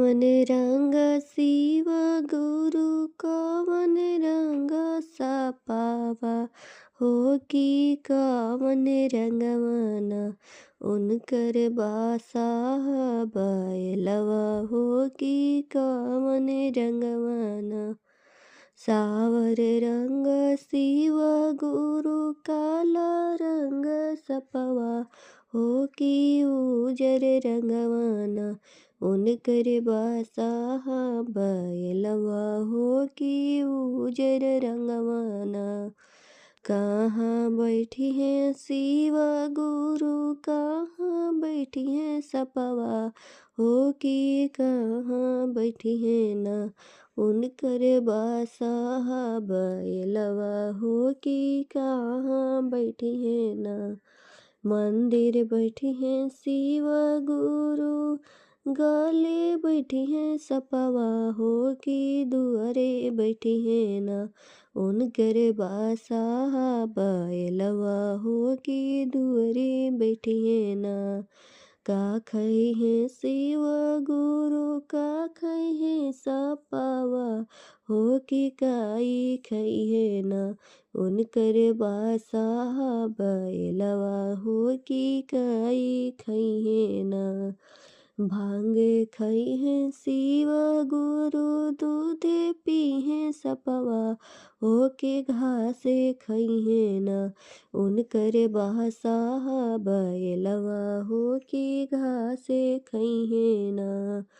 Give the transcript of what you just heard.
कवन रंग शिव गुरु कवन रंग सपावा हो कि कवन रंगवना उनकर बासाह बैलवा हो कि कवन रंगवना सावर रंग शिव गुरु काला रंग सपवा हो कि उजर रंगवना उनकर बासाह बैलवा हो कि उजर रंगवना कहाँ बैठी हैं शिव गुरु कहाँ बैठी हैं सपवा हो कि कहाँ बैठी हैं ना उनकर बासाह बैलवा हो कि कहाँ बैठी हैं ना मंदिर बैठी हैं शिव गुरु गले बैठी हैं सपवा हो कि दुआरे बैठी हैं ना उनकर बासाह बैलवा हो कि दुआरे बैठी हैं ना का खई है शिव गुरु का खई है सपावा हो कि काई खई है ना उनकर बासाह बैलवा हो कि काई खई है ना भांग खई है शिव गुरु दूधे पी है सपवा हो के घासे खई है ना उनकर बासाह बैलवा हो के घासे खई है ना।